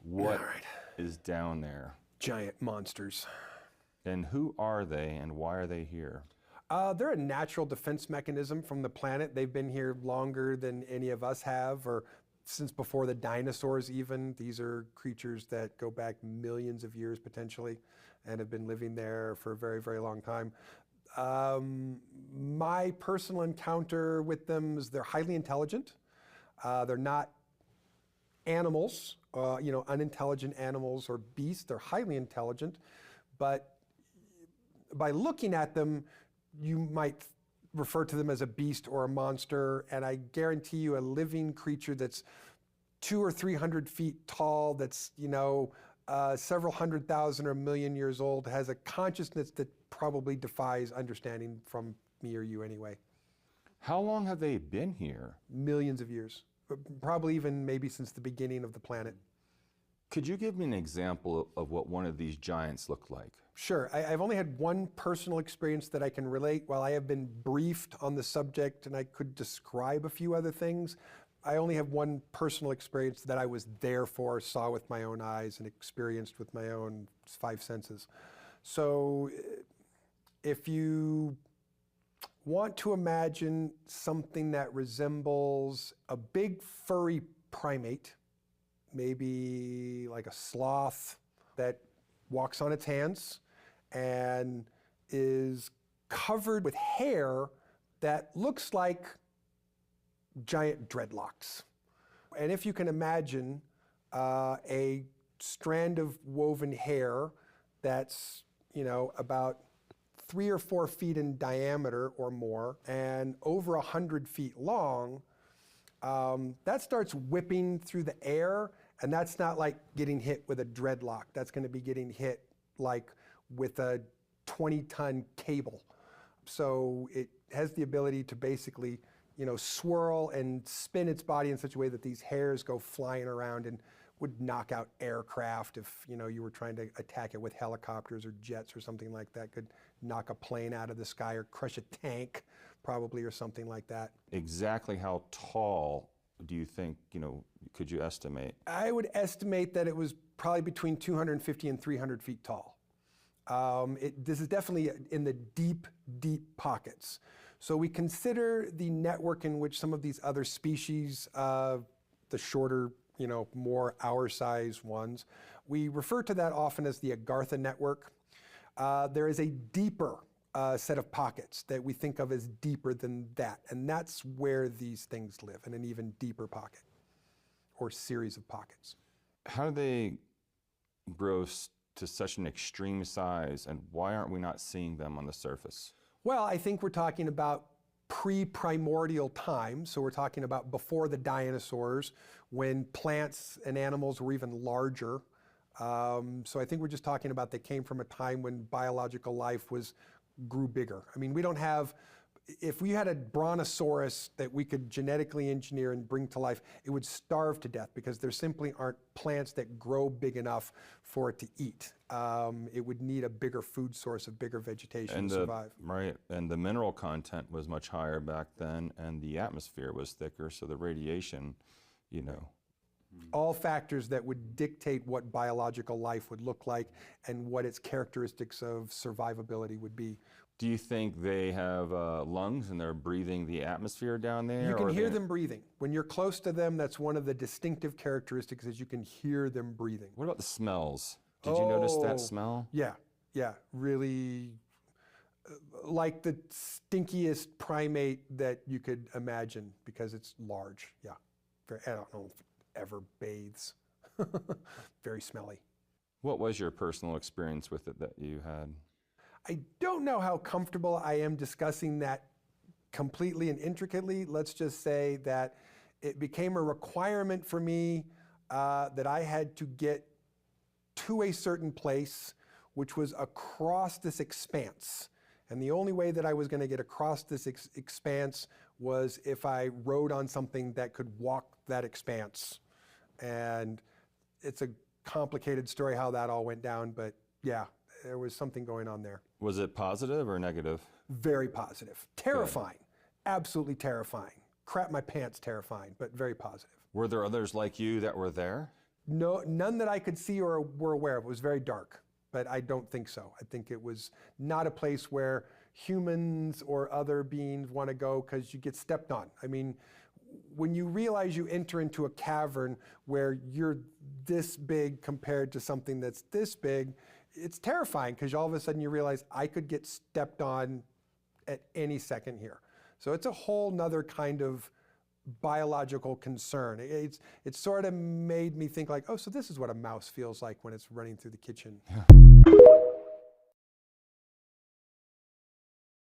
What is down there? Giant monsters. And who are they and why are they here? They're a natural defense mechanism from the planet. They've been here longer than any of us have, or since before the dinosaurs even. These are creatures that go back millions of years potentially and have been living there for a very, very long time. My personal encounter with them is they're highly intelligent. They're not animals, unintelligent animals or beasts. They're highly intelligent, but by looking at them, you might refer to them as a beast or a monster, and I guarantee you a living creature that's 200 or 300 feet tall, that's, several 100,000 or 1,000,000 years old, has a consciousness that probably defies understanding from me or you anyway. How long have they been here? Millions of years. Probably even maybe since the beginning of the planet. Could you give me an example of what one of these giants looked like? Sure. I've only had one personal experience that I can relate. While I have been briefed on the subject and I could describe a few other things, I only have one personal experience that I was there for, saw with my own eyes, and experienced with my own 5 senses. So if you want to imagine something that resembles a big furry primate, maybe like a sloth that walks on its hands and is covered with hair that looks like giant dreadlocks. And if you can imagine a strand of woven hair that's, about 3 or 4 feet in diameter or more and over 100 feet long, that starts whipping through the air, and that's not like getting hit with a dreadlock. That's going to be getting hit like with a 20-ton cable. So it has the ability to basically, swirl and spin its body in such a way that these hairs go flying around and would knock out aircraft if, you were trying to attack it with helicopters or jets or something like that. Could knock a plane out of the sky or crush a tank probably or something like that. Exactly how tall do you think, could you estimate? I would estimate that it was probably between 250 and 300 feet tall. This is definitely in the deep, deep pockets. So we consider the network in which some of these other species, the shorter, more our-size ones, we refer to that often as the Agartha network. There is a deeper set of pockets that we think of as deeper than that, and that's where these things live, in an even deeper pocket, or series of pockets. How do they grow to such an extreme size, and why aren't we not seeing them on the surface? Well, I think we're talking about pre-primordial time, so we're talking about before the dinosaurs, when plants and animals were even larger. So I think we're just talking about they came from a time when biological life grew bigger. I mean, we don't have, if we had a brontosaurus that we could genetically engineer and bring to life, it would starve to death because there simply aren't plants that grow big enough for it to eat. It would need a bigger food source, a bigger vegetation to survive. Right, and the mineral content was much higher back then, and the atmosphere was thicker, so the radiation, All factors that would dictate what biological life would look like and what its characteristics of survivability would be. Do you think they have lungs and they're breathing the atmosphere down there? You can hear them breathing. When you're close to them, that's one of the distinctive characteristics is you can hear them breathing. What about the smells? Did you notice that smell? Yeah, really like the stinkiest primate that you could imagine because it's large, yeah. I don't know if it ever bathes. Very smelly. What was your personal experience with it that you had? I don't know how comfortable I am discussing that completely and intricately. Let's just say that it became a requirement for me that I had to get to a certain place, which was across this expanse. And the only way that I was going to get across this expanse was if I rode on something that could walk that expanse. And it's a complicated story how that all went down, but yeah, there was something going on there. Was it positive or negative? Very positive. Terrifying. Good. Absolutely terrifying. Crap my pants terrifying, but very positive. Were there others like you that were there? No, none that I could see or were aware of. It was very dark, but I don't think so. I think it was not a place where humans or other beings want to go because you get stepped on. I mean, when you realize you enter into a cavern where you're this big compared to something that's this big, it's terrifying because all of a sudden you realize I could get stepped on at any second here. So it's a whole nother kind of biological concern. It sort of made me think like, oh, so this is what a mouse feels like when it's running through the kitchen. Yeah.